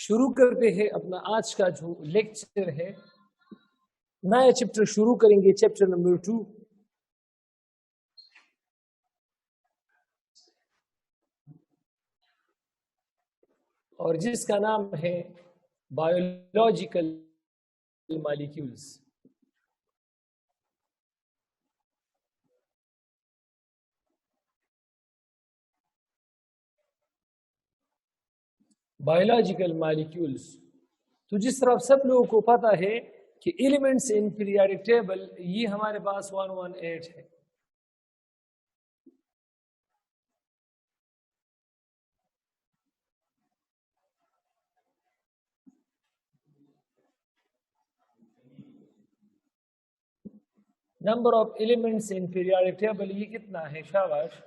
शुरू करते हैं अपना आज का जो लेक्चर है। नया चैप्टर शुरू करेंगे, चैप्टर नंबर 2। और जिसका नाम है बायोलॉजिकल मॉलिक्यूल्स। बायोलॉजिकल मॉलिक्यूल्स, तो जिस तरह सब लोगों को पता है कि एलिमेंट्स इन पीरियोडिक टेबल ये हमारे पास 118 है। Number of elements in periodic table ये कितना है? शाबाश,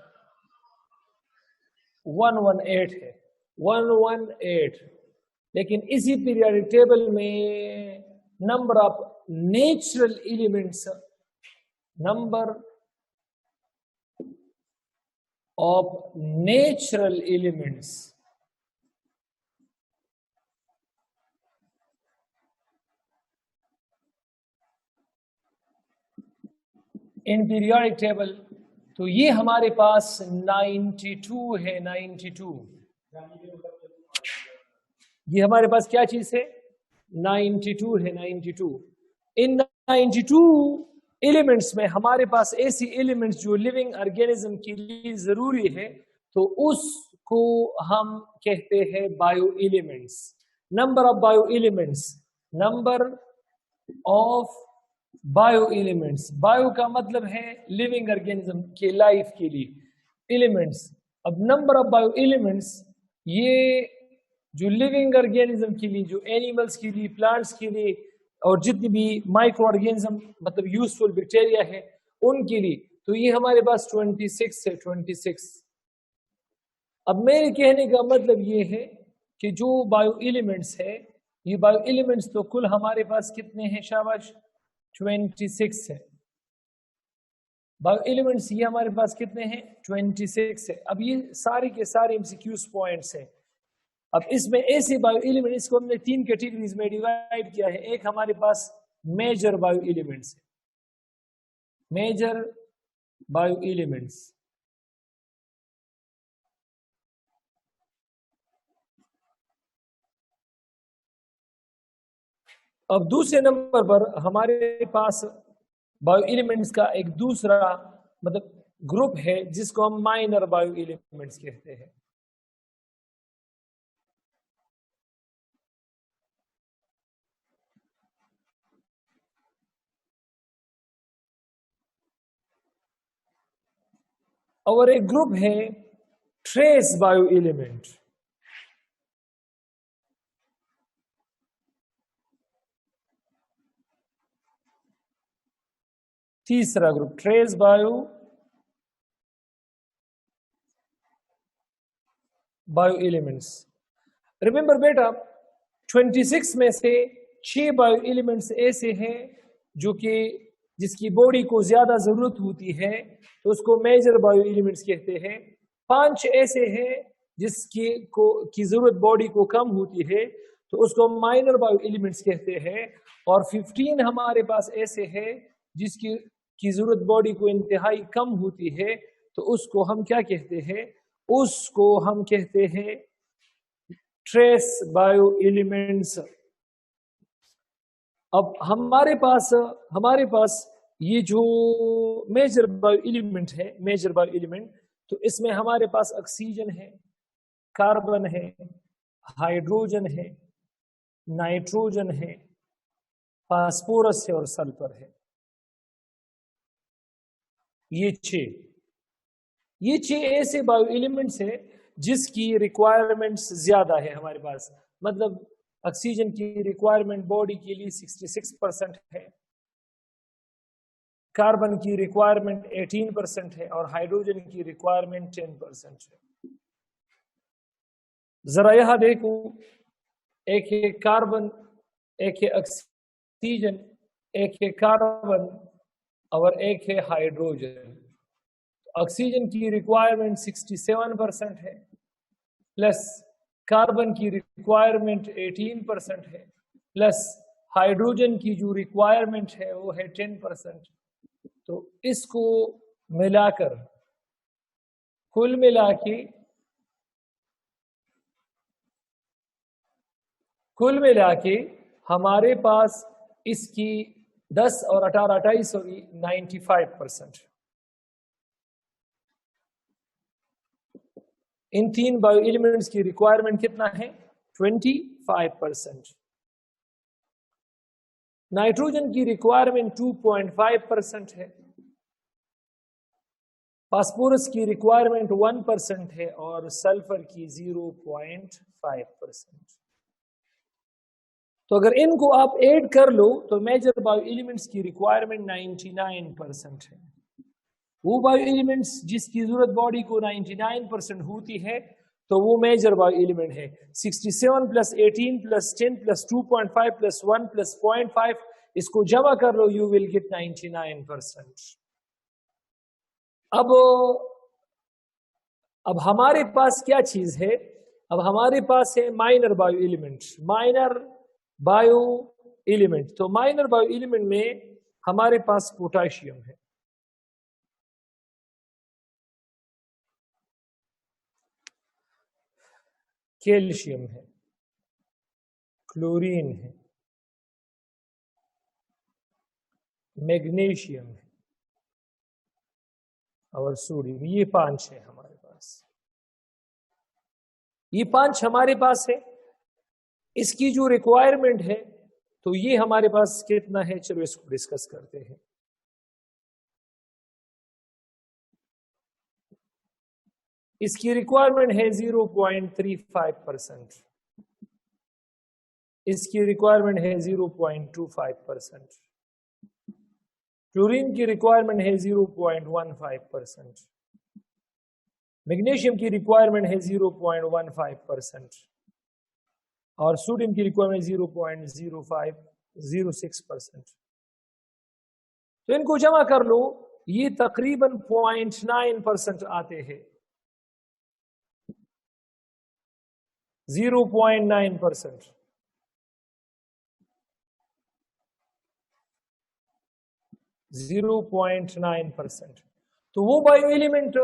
118 है, 118। लेकिन इसी पीरियोडिक टेबल में number of natural elements, number of natural elements in periodic table, तो ये हमारे पास 92 है। 92, ये हमारे पास क्या चीज है? 92 है। 92, इन 92 एलिमेंट्स में हमारे पास ऐसी एलिमेंट्स जो लिविंग ऑर्गेनिज्म के लिए जरूरी है, तो उसको हम कहते हैं bio elements. Number of bio elements, number of bio elements, bio का मतलब है लिविंग ऑर्गेनिज्म के लाइफ के लिए एलिमेंट्स। अब नंबर ऑफ बायो एलिमेंट्स, ये जो लिविंग ऑर्गेनिज्म के लिए, जो एनिमल्स के लिए, प्लांट्स के लिए, और जितनी भी माइक्रो ऑर्गेनिज्म मतलब यूजफुल बैक्टीरिया है उनके लिए, तो ये हमारे पास 26 है। 26। अब मेरे कहने का मतलब ये है कि जो बायो एलिमेंट्स है, ये बायो एलिमेंट्स तो कुल हमारे पास कितने हैं? शाबाश, 26 है। बायो एलिमेंट्स ये हमारे पास कितने हैं? 26 है। अब ये सारे के सारे एमसीक्यूज पॉइंट्स हैं। अब इसमें ऐसे बायो एलिमेंट, इसको हमने 3 कैटेगरीज में डिवाइड किया है। एक हमारे पास मेजर बायो एलिमेंट्स है, मेजर बायो एलिमेंट्स। अब दूसरे नंबर पर हमारे पास बायो एलिमेंट्स का एक दूसरा मतलब ग्रुप है जिसको हम माइनर बायो एलिमेंट्स कहते हैं। और एक ग्रुप है ट्रेस बायो एलिमेंट। तीसरा group trace bio elements. Remember बेटा, 26 में से 6 बायो एलिमेंट्स ऐसे हैं जो कि जिसकी बॉडी को ज्यादा जरूरत होती है, तो उसको मेजर बायो एलिमेंट्स कहते हैं। 5 ऐसे हैं की जरूरत बॉडी को कम होती है, तो उसको माइनर बायो एलिमेंट्स कहते हैं। और 15 हमारे पास ऐसे हैं जिसकी जरूरत बॉडी को इंतहाई कम होती है, तो उसको हम क्या कहते हैं? उसको हम कहते हैं ट्रेस बायो एलिमेंट्स। अब हमारे पास ये जो मेजर बायो एलिमेंट है, मेजर बायो एलिमेंट, तो इसमें हमारे पास ऑक्सीजन है, कार्बन है, हाइड्रोजन है, नाइट्रोजन है, फास्फोरस है और सल्फर है। ये छह ऐसे बायो एलिमेंट्स है जिसकी रिक्वायरमेंट्स ज्यादा है हमारे पास। मतलब ऑक्सीजन की रिक्वायरमेंट बॉडी के लिए 66% है, कार्बन की रिक्वायरमेंट 18% है, और हाइड्रोजन की रिक्वायरमेंट 10% है। जरा यहां देखो, एक है कार्बन, एक है ऑक्सीजन, एक है कार्बन और एक है हाइड्रोजन। ऑक्सीजन की रिक्वायरमेंट 67% है, प्लस कार्बन की रिक्वायरमेंट 18% है, प्लस हाइड्रोजन की जो रिक्वायरमेंट है वो है 10%। तो इसको मिलाकर कुल मिला के हमारे पास इसकी 10 और 18 28 होगी 95%। इन तीन बायो एलिमेंट्स की रिक्वायरमेंट कितना है? 25%। नाइट्रोजन की रिक्वायरमेंट 2.5% है, फास्फोरस की रिक्वायरमेंट 1% है और सल्फर की 0.5%। तो अगर इनको आप ऐड कर लो तो मेजर बायो एलिमेंट्स की रिक्वायरमेंट 99% है। वो बायो एलिमेंट्स जिसकी जरूरत बॉडी को 99% होती है तो वो मेजर बायो एलिमेंट है। 67 plus 18 plus 10 plus 2.5 plus 1 plus 0.5, इसको जमा कर लो, यू विल गेट 99%। अब हमारे पास क्या चीज है? अब हमारे पास है माइनर बायो एलिमेंट। तो माइनर बायो एलिमेंट में हमारे पास पोटेशियम है, कैल्शियम है, क्लोरीन है, मैग्नीशियम है और सोडियम। ये 5 है हमारे पास, ये 5 हमारे पास है। इसकी जो रिक्वायरमेंट है तो ये हमारे पास कितना है, चलो इसको डिस्कस करते हैं। इसकी रिक्वायरमेंट है 0.35%, इसकी रिक्वायरमेंट है 0.25%, क्लोरीन की रिक्वायरमेंट है 0.15%, मैग्नीशियम की रिक्वायरमेंट है 0.15% और सोडियम की रिक्वायरमेंट 0.06%। तो इनको जमा कर लो, ये तकरीबन 0.9% आते हैं। 0.9%। तो वो बायो एलिमेंट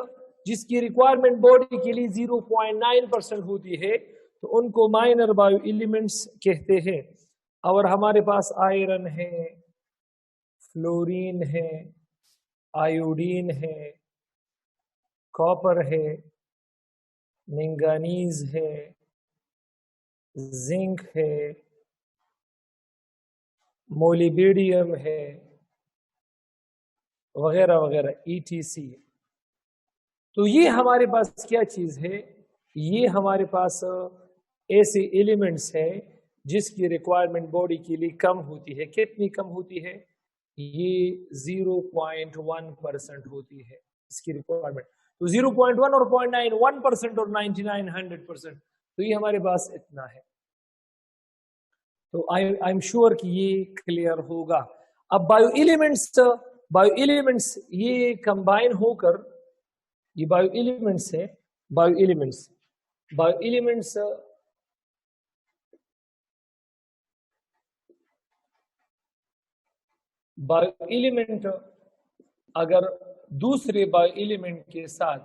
जिसकी रिक्वायरमेंट बॉडी के लिए 0.9% होती है तो उनको माइनर बायो एलिमेंट्स कहते हैं। और हमारे पास आयरन है, फ्लोरीन है, आयोडीन है, कॉपर है, मैंगानीज है, जिंक है, मोलिबेडियम है, वगैरह वगैरह ETC। तो ये हमारे पास क्या चीज है? ये हमारे पास ऐसे एलिमेंट्स हैं जिसकी रिक्वायरमेंट बॉडी के लिए कम होती है। कितनी कम होती है? ये 0.1% होती है इसकी रिक्वायरमेंट। तो 0.1 और 0.9, 1% और 99, 100%। तो ये हमारे पास इतना है। तो आई एम श्योर कि ये क्लियर होगा। अब बायो एलिमेंट्स ये कंबाइन होकर, ये बायो एलिमेंट्स है, बायो एलिमेंट अगर दूसरे बायो एलिमेंट के साथ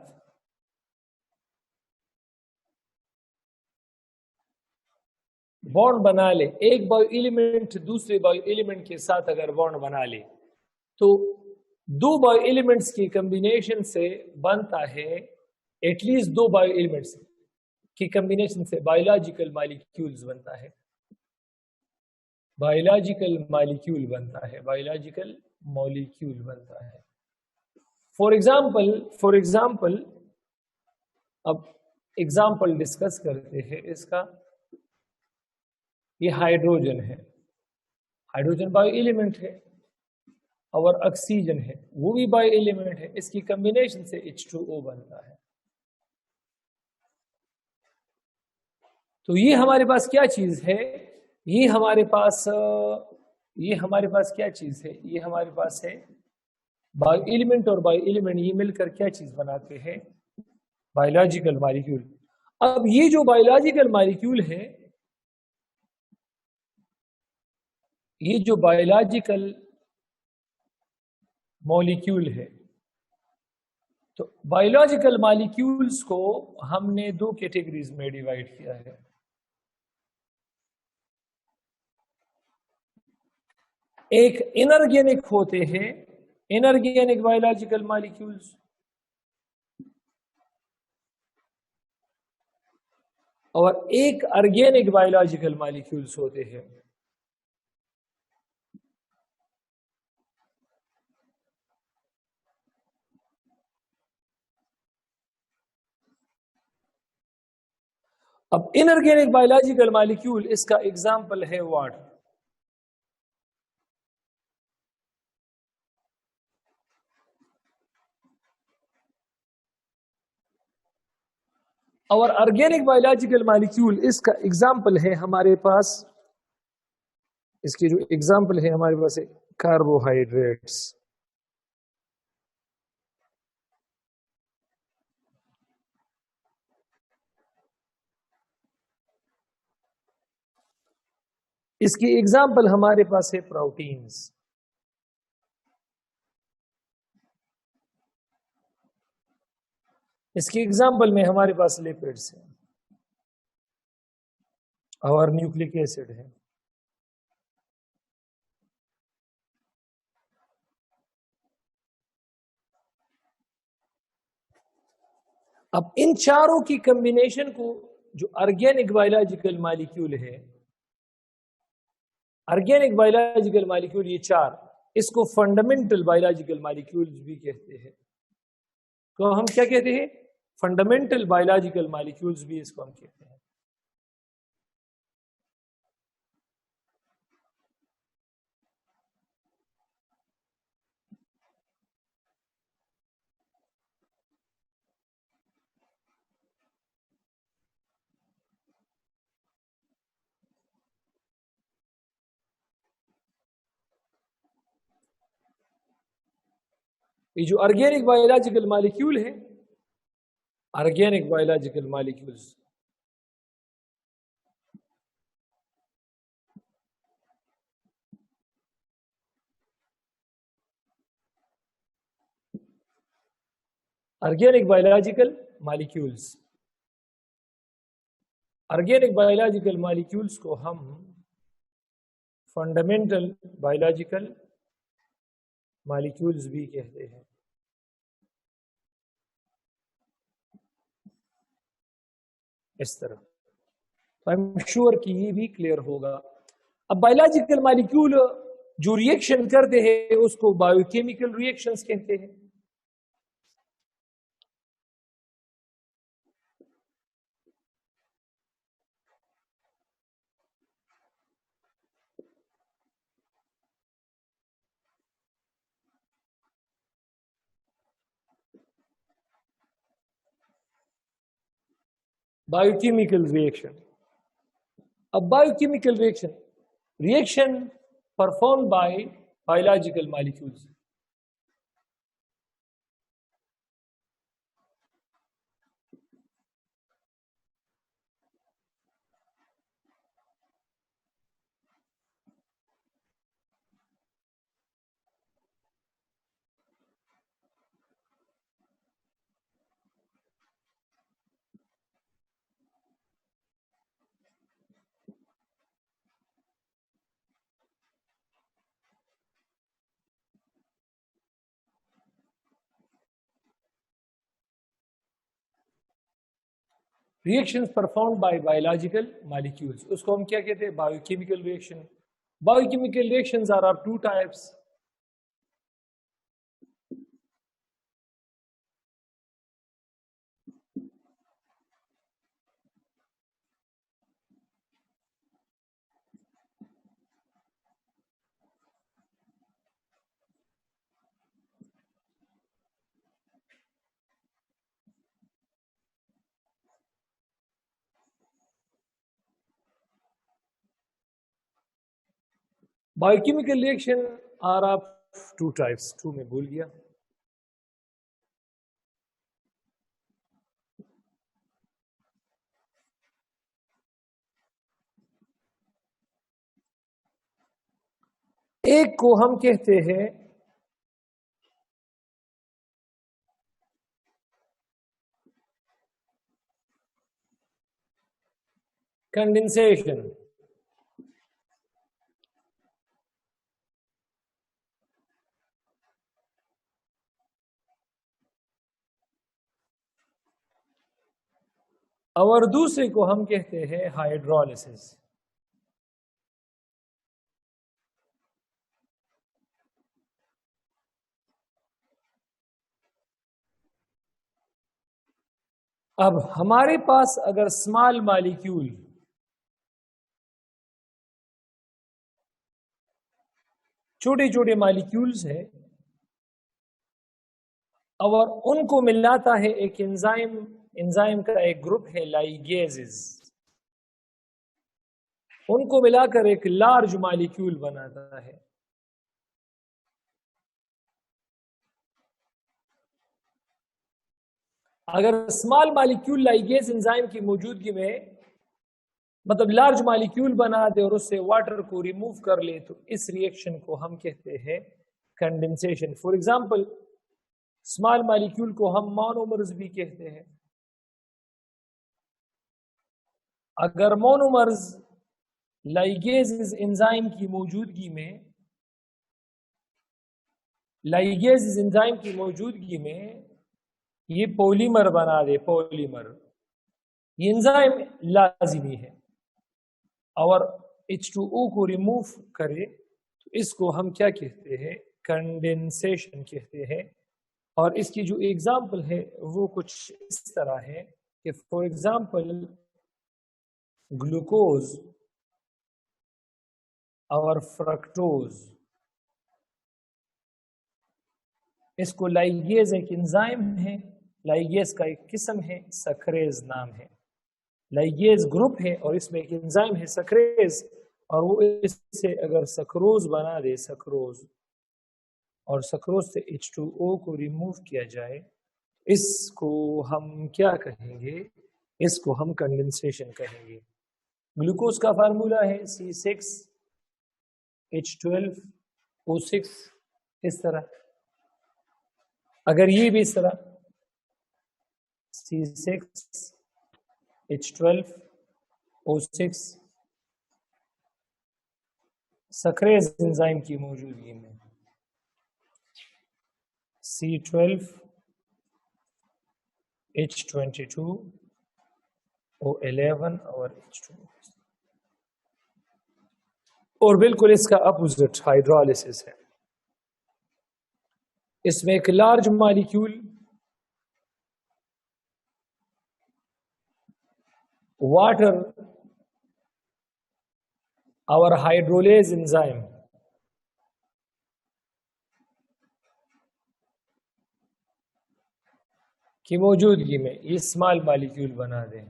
बॉन्ड बना ले, एक बायो एलिमेंट दूसरे बायो एलिमेंट के साथ अगर बॉन्ड बना ले तो दो बायो एलिमेंट्स की कॉम्बिनेशन से बनता है, एटलीस्ट दो बायो एलिमेंट्स की कॉम्बिनेशन से बायोलॉजिकल मॉलिक्यूल्स बनता है, बायोलॉजिकल मॉलिक्यूल बनता है। फॉर एग्जाम्पल अब एग्जाम्पल डिस्कस करते हैं इसका। ये हाइड्रोजन है, हाइड्रोजन बायो एलिमेंट है, और ऑक्सीजन है, वो भी बायो एलिमेंट है। इसकी कॉम्बिनेशन से H2O बनता है। तो ये हमारे पास क्या चीज है? ये हमारे पास क्या चीज है? ये हमारे पास है बायो एलिमेंट, और बायो एलिमेंट ये मिलकर क्या चीज बनाते हैं? Biological molecule. अब ये जो बायोलॉजिकल मॉलिक्यूल है, ये जो बायोलॉजिकल मॉलिक्यूल है, तो बायोलॉजिकल मॉलिक्यूल्स को हमने दो कैटेगरीज में डिवाइड किया है। एक इनऑर्गेनिक होते हैं, इनऑर्गेनिक बायोलॉजिकल मॉलिक्यूल्स, और एक ऑर्गेनिक बायोलॉजिकल मॉलिक्यूल्स होते हैं। अब इनऑर्गेनिक बायोलॉजिकल मॉलिक्यूल, इसका एग्जांपल है वाटर। और ऑर्गेनिक बायोलॉजिकल मॉलिक्यूल, इसका एग्जांपल है हमारे पास, इसकी जो एग्जांपल है हमारे पास है कार्बोहाइड्रेट्स। इसकी एग्जांपल हमारे पास है प्रोटीन्स। इसकी एग्जांपल में हमारे पास लिपिड्स है और न्यूक्लिक एसिड है। अब इन चारों की कॉम्बिनेशन को जो ऑर्गेनिक बायोलॉजिकल मॉलिक्यूल है, ऑर्गेनिक बायोलॉजिकल मॉलिक्यूल, ये चार, इसको फंडामेंटल बायोलॉजिकल मॉलिक्यूल्स भी कहते हैं। तो हम क्या कहते हैं? फंडामेंटल बायोलॉजिकल मॉलिक्यूल्स भी इसको हम कहते हैं। ये जो ऑर्गेनिक बायोलॉजिकल मॉलिक्यूल है, organic biological molecules, organic biological molecules, organic biological molecules को हम फंडामेंटल बायोलॉजिकल मॉलिक्यूल्स भी कहते हैं। इस तरह, तो आई एम श्योर कि ये भी क्लियर होगा। अब बायोलॉजिकल मॉलिक्यूल जो रिएक्शन करते हैं उसको बायोकेमिकल रिएक्शंस कहते हैं। बायोकेमिकल रिएक्शन, अब biochemical reaction perform by biological molecules. Reactions performed by biological molecules, उसको हम क्या कहते हैं? Biochemical reaction. Biochemical reactions are of two types. Biochemical reaction are of two types, two में भूल गया। एक को हम कहते हैं कंडेंसेशन, और दूसरे को हम कहते हैं हाइड्रोलिसिस। अब हमारे पास अगर स्मॉल मॉलिक्यूल छोटे छोटे मॉलिक्यूल्स है और उनको मिलाता है एक एंजाइम, एंजाइम का एक ग्रुप है लाइगेजेस, उनको मिलाकर एक लार्ज मॉलिक्यूल बनाता है। अगर स्मॉल मॉलिक्यूल लाइगेज एंजाइम की मौजूदगी में मतलब लार्ज मॉलिक्यूल बना दे और उससे वाटर को रिमूव कर ले, तो इस रिएक्शन को हम कहते हैं condensation. For example, small molecule को हम मोनोमर्स भी कहते हैं। अगर मोनोमर्स लाइगेज एंजाइम की मौजूदगी में ये पॉलीमर बना दे, पॉलीमर, ये एंजाइम लाजिमी है, और H2O को रिमूव करे, तो इसको हम क्या कहते हैं? कंडेंसेशन कहते हैं। और इसकी जो एग्जाम्पल है वो कुछ इस तरह है कि फॉर एग्जाम्पल ग्लूकोज और फ्रक्टोज, इसको लाइगेज एक एंजाइम है, लाइगेज का एक किस्म है, सक्रेज नाम है। लाइगेज ग्रुप है और इसमें एक एंजाइम है सक्रेज, और वो इससे अगर सक्रोज बना दे, सक्रोज, और सक्रोज से H2O को रिमूव किया जाए, इसको हम क्या कहेंगे? इसको हम कंडेंसेशन कहेंगे। ग्लूकोज का फार्मूला है C6H12O6, इस तरह। अगर ये भी इस तरह C6H12O6 सक्रेज एंजाइम की मौजूदगी में, C12H22O11 और H2, और बिल्कुल इसका अपोजिट हाइड्रोलिसिस है। इसमें एक लार्ज मॉलिक्यूल वाटर और हाइड्रोलेज एंजाइम की मौजूदगी में ये स्मॉल मॉलिक्यूल बना दें।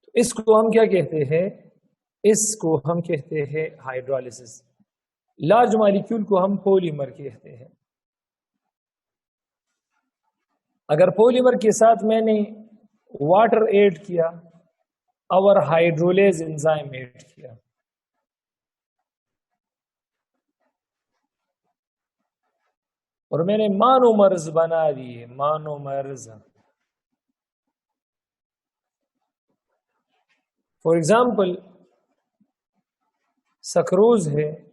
तो इसको हम क्या कहते हैं? इसको हम कहते हैं हाइड्रोलिसिस। लार्ज मॉलिक्यूल को हम पॉलीमर कहते हैं। अगर पॉलीमर के साथ मैंने वाटर ऐड किया और हाइड्रोलेज एंजाइम ऐड किया, और मैंने मोनोमर्स बना दिए, मोनोमर्स। फॉर एग्जाम्पल सक्रोज है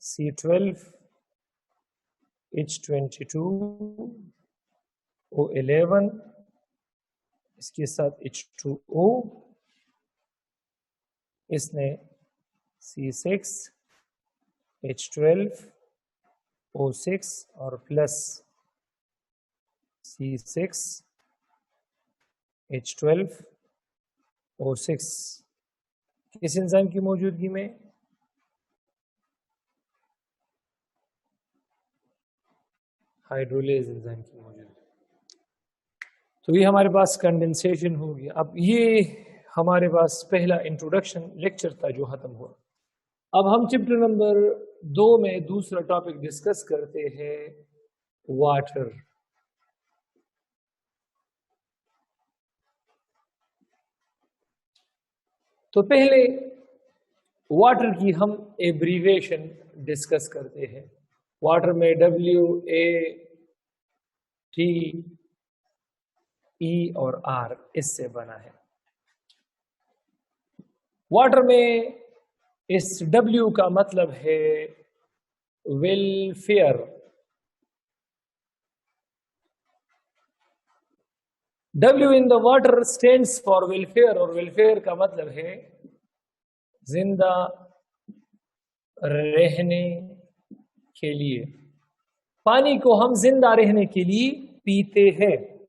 C12H22O11, इसके साथ H2O, इसने C6H12O6 और प्लस C6H12O6 किस एंजाइम की मौजूदगी में? हाइड्रोलेज एंजाइम की मौजूदगी। तो ये हमारे पास कंडेंसेशन हो गया। अब ये हमारे पास पहला इंट्रोडक्शन लेक्चर था जो खत्म हुआ। अब हम चैप्टर नंबर 2 में दूसरा टॉपिक डिस्कस करते हैं, वाटर। तो पहले वाटर की हम एब्रीवेशन डिस्कस करते हैं। वाटर में WATE और R इससे बना है। वाटर में इस W का मतलब है welfare. W in the water stands for welfare, और वेलफेयर का मतलब है जिंदा रहने के लिए। पानी को हम जिंदा रहने के लिए पीते हैं।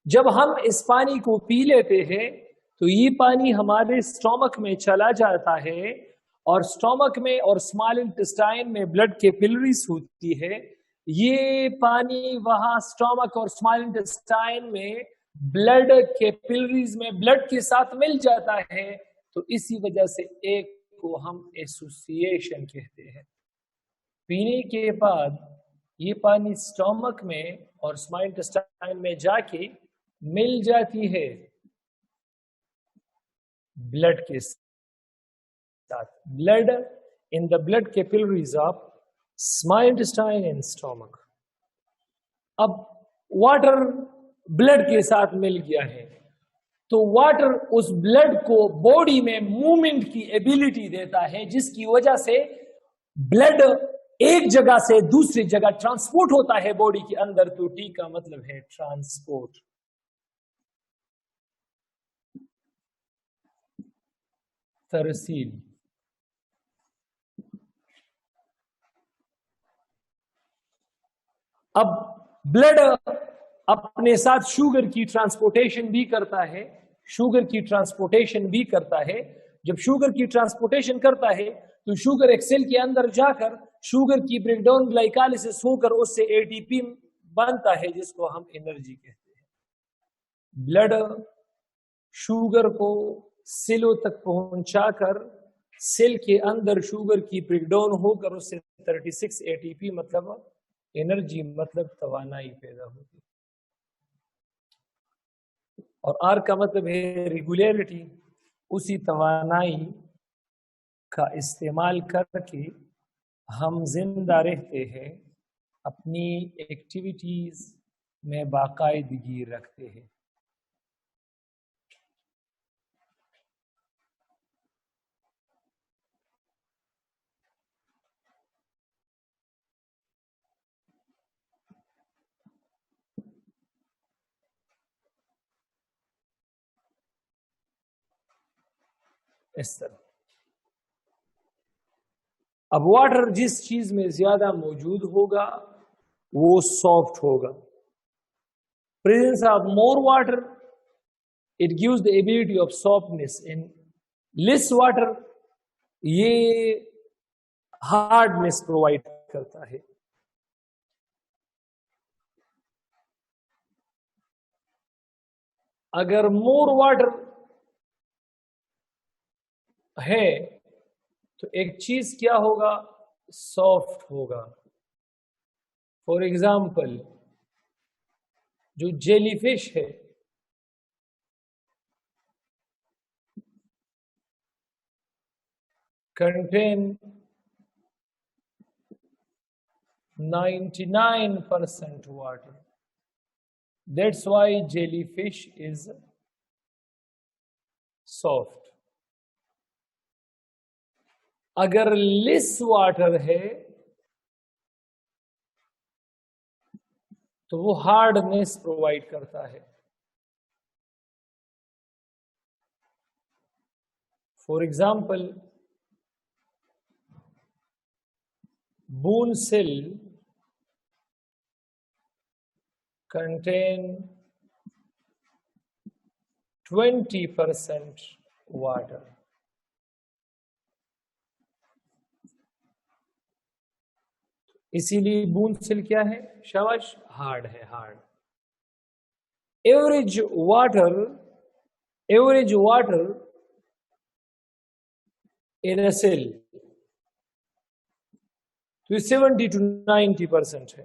जब हम इस पानी को पी लेते हैं तो ये पानी हमारे स्टोमक में चला जाता है, और स्टोमक में और स्मॉल इंटेस्टाइन में ब्लड कैपिलरीज होती है। ये पानी वहां स्टोमक और स्मॉल इंटेस्टाइन में ब्लड कैपिलरीज में ब्लड के साथ मिल जाता है। तो इसी वजह से एक को हम एसोसिएशन कहते हैं। पीने के बाद ये पानी स्टोमक में और स्मॉल इंटेस्टाइन में जाके मिल जाती है ब्लड के साथ। Blood in the blood capillaries of small intestine and stomach. अब वाटर ब्लड के साथ मिल गया है, तो वाटर उस ब्लड को बॉडी में मूवमेंट की एबिलिटी देता है, जिसकी वजह से ब्लड एक जगह से दूसरी जगह ट्रांसपोर्ट होता है बॉडी के अंदर। तो टी का मतलब है ट्रांसपोर्ट। तरसील। अब ब्लड अपने साथ शुगर की ट्रांसपोर्टेशन भी करता है। शुगर की ट्रांसपोर्टेशन भी करता है। जब शुगर की ट्रांसपोर्टेशन करता है तो शुगर एक सेल के अंदर जाकर शुगर की ब्रेकडाउन ग्लाइकोलाइसिस होकर उससे एटीपी बनता है, जिसको हम एनर्जी कहते हैं। ब्लड शुगर को सेलों तक पहुंचाकर सेल के अंदर शुगर की ब्रेकडाउन होकर उससे 36 एटीपी मतलब एनर्जी मतलब तवानाई पैदा होती है। और आर का मतलब है रेगुलरिटी। उसी तवानाई का इस्तेमाल करके हम जिंदा रहते हैं, अपनी एक्टिविटीज में बाकायदगी रखते हैं। इस तरह अब वाटर जिस चीज में ज्यादा मौजूद होगा वो सॉफ्ट होगा। Presence of more water it gives the ability of softness. In less water ये हार्डनेस प्रोवाइड करता है। अगर मोर वाटर है तो एक चीज क्या होगा, सॉफ्ट होगा। फॉर एग्जाम्पल जो जेलीफिश है, contain 99% water. That's why jellyfish is soft. अगर less water है तो वो हार्डनेस प्रोवाइड करता है। For example bone cell contain 20% water. इसीलिए बून सेल क्या है, शाबाश, हार्ड है, hard. Average water in a cell तो 70 to 90% है।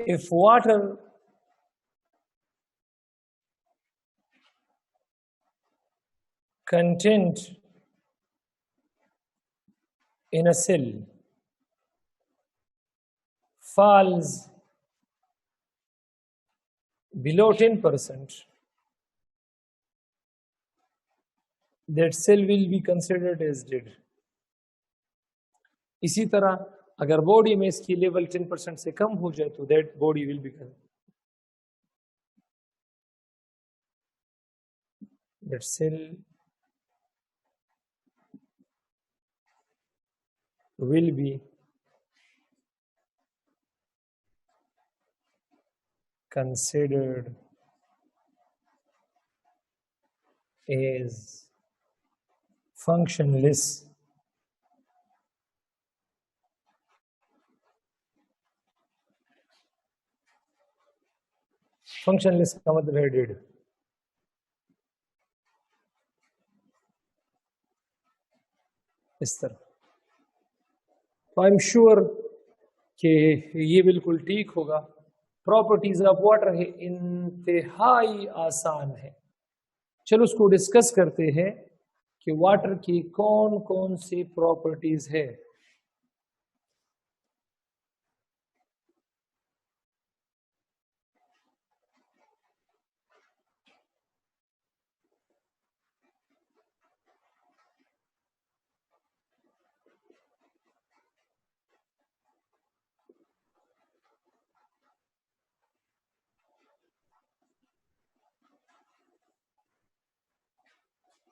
if water content in a cell falls below 10%, that cell will be considered as dead. इसी तरह अगर बॉडी में इसकी लेवल 10% से कम हो जाए तो that body will be that cell will be considered as functionless. Functionless का मतलब है डेड. इस तरह तो आई एम श्योर कि ये बिल्कुल ठीक होगा. प्रॉपर्टीज ऑफ वाटर है इंतहाई आसान है. चलो उसको डिस्कस करते हैं कि वाटर की कौन कौन सी प्रॉपर्टीज है.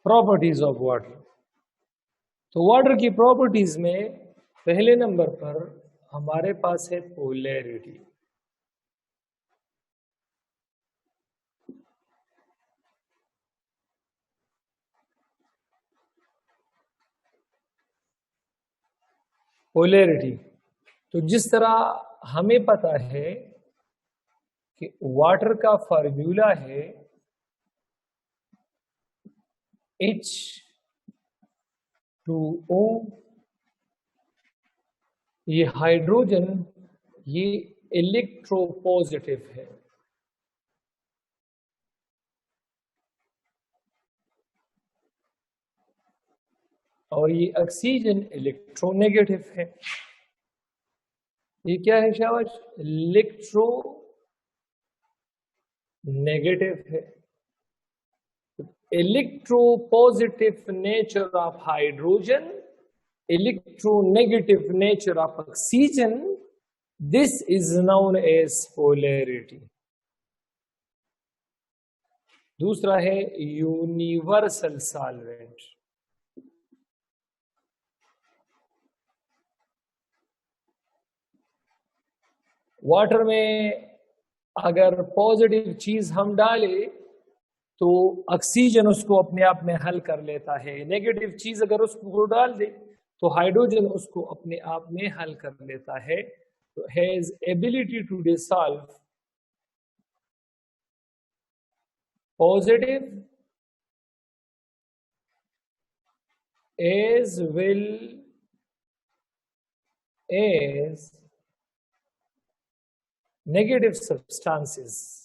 Properties of water. तो वाटर की प्रॉपर्टीज में पहले नंबर पर हमारे पास है पोलैरिटी. पोलैरिटी तो जिस तरह हमें पता है कि वाटर का फार्मूला है H2O, ये हाइड्रोजन ये इलेक्ट्रोपॉजिटिव है और ये ऑक्सीजन इलेक्ट्रोनेगेटिव है. ये क्या है शाबाश? इलेक्ट्रो नेगेटिव है. Electropositive nature of hydrogen, electronegative nature of oxygen, this is known as polarity. दूसरा है यूनिवर्सल सॉल्वेंट. वाटर में अगर पॉजिटिव चीज हम डालें तो ऑक्सीजन उसको अपने आप में हल कर लेता है. नेगेटिव चीज अगर उसको डाल दे तो हाइड्रोजन उसको अपने आप में हल कर लेता है. तो has ability to dissolve positive as well as negative substances.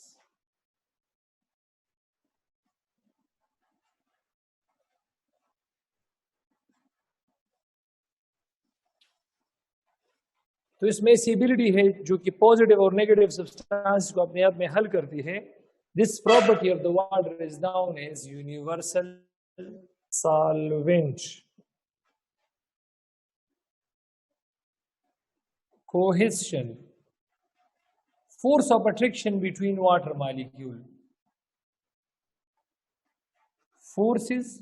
तो इसमें ऐसी एबिलिटी है जो कि पॉजिटिव और नेगेटिव सब्सटेंस को अपने आप में हल करती है. This property of the water is known as universal solvent. Cohesion, force of attraction between water molecule. Forces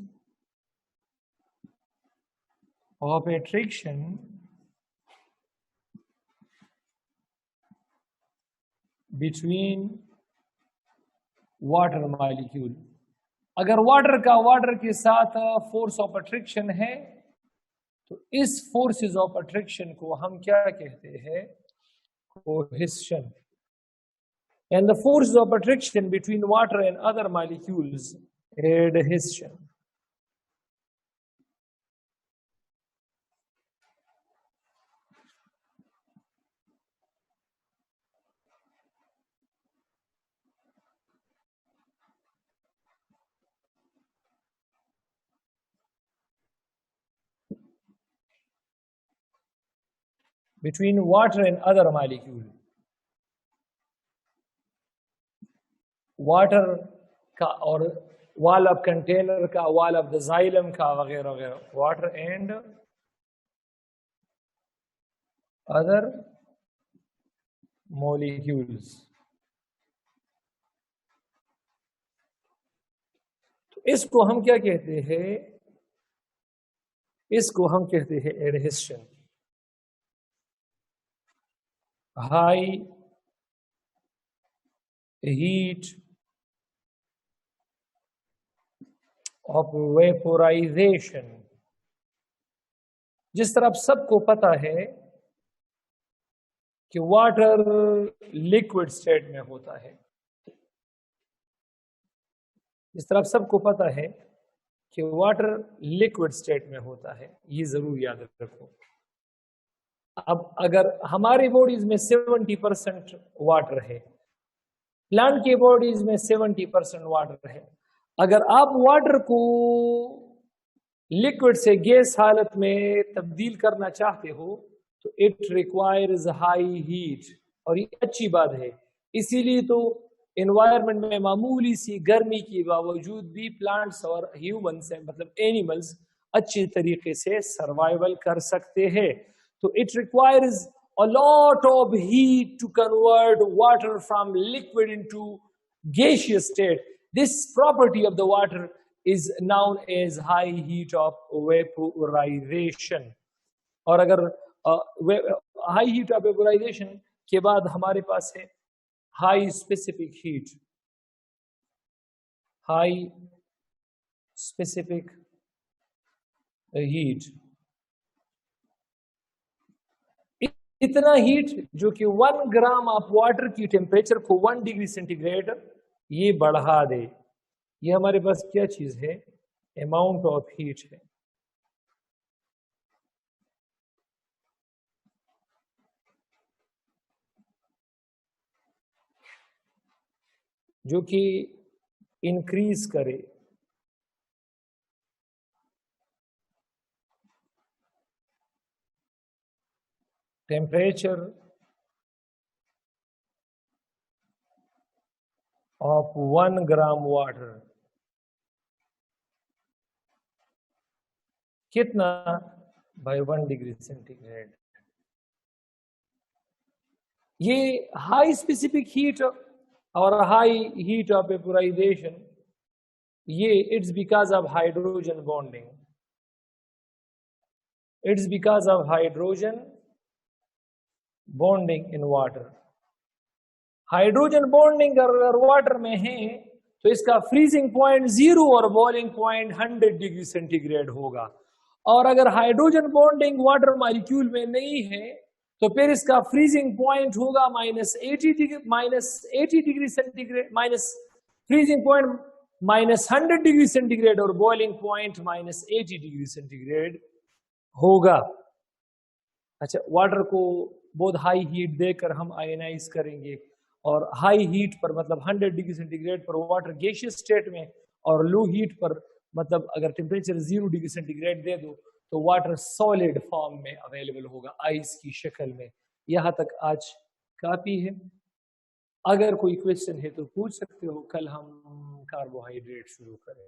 of attraction between water molecule. अगर वाटर के साथ फोर्स ऑफ अट्रैक्शन है तो इस फोर्सेस ऑफ अट्रैक्शन को हम क्या कहते हैं? Cohesion. And the forces of attraction between water and other molecules, adhesion. between water and other molecule. Water का और wall of container का, wall of the xylem का, वगैरह वगैरह. Water and other molecules. तो इसको हम क्या कहते हैं? इसको हम कहते हैं adhesion. High heat of vaporisation. जिस तरह आप सबको पता है कि वाटर लिक्विड स्टेट में होता है, जिस तरह आप सबको पता है कि वाटर लिक्विड स्टेट में होता है, ये जरूर याद रखो. अब अगर हमारी बॉडीज में 70% वाटर है, प्लांट की बॉडीज में 70% वाटर है, अगर आप वाटर को लिक्विड से गैस हालत में तब्दील करना चाहते हो तो इट रिक्वायर्स हाई हीट. और ये अच्छी बात है. इसीलिए तो एनवायरनमेंट में मामूली सी गर्मी के बावजूद भी प्लांट्स और ह्यूमंस मतलब एनिमल्स अच्छी तरीके से सर्वाइवल कर सकते हैं. तो it requires a lot of heat to convert water from liquid into gaseous state. This property of the water is known as high heat of vaporization. और अगर high heat of vaporization के बाद हमारे पास है high specific heat. High specific heat. इतना heat जो कि 1 gram of water की टेम्परेचर को 1 डिग्री सेंटीग्रेड ये बढ़ा दे. ये हमारे पास क्या चीज है? अमाउंट ऑफ हीट है. जो कि इंक्रीज करे temperature of 1 gram water. कितना? by 1 degree centigrade. ये हाई स्पेसिफिक हीट और हाई हीट ऑफ वेपोराइजेशन, ये it's because of hydrogen bonding. It's because of hydrogen bonding in water. Hydrogen bonding अगर water में है तो इसका फ्रीजिंग पॉइंट 0 और बॉइलिंग पॉइंट 100 डिग्री सेंटीग्रेड होगा. और अगर हाइड्रोजन बॉन्डिंग वाटर मॉलिक्यूल में नहीं है तो फिर इसका फ्रीजिंग पॉइंट होगा -80 degree centigrade, minus freezing point -100 degree centigrade और बॉइलिंग पॉइंट -80 डिग्री सेंटीग्रेड होगा. अच्छा, वाटर को बहुत हाई हीट देकर हम आयनाइज करेंगे और हाई हीट पर मतलब 100 डिग्री सेंटीग्रेड पर वाटर गैसियस स्टेट में, और लो हीट पर मतलब अगर टेम्परेचर 0 डिग्री सेंटीग्रेड दे दो तो वाटर सॉलिड फॉर्म में अवेलेबल होगा, आइस की शक्ल में. यहाँ तक आज काफी है. अगर कोई क्वेश्चन है तो पूछ सकते हो. कल हम कार्बोहाइड्रेट शुरू करें.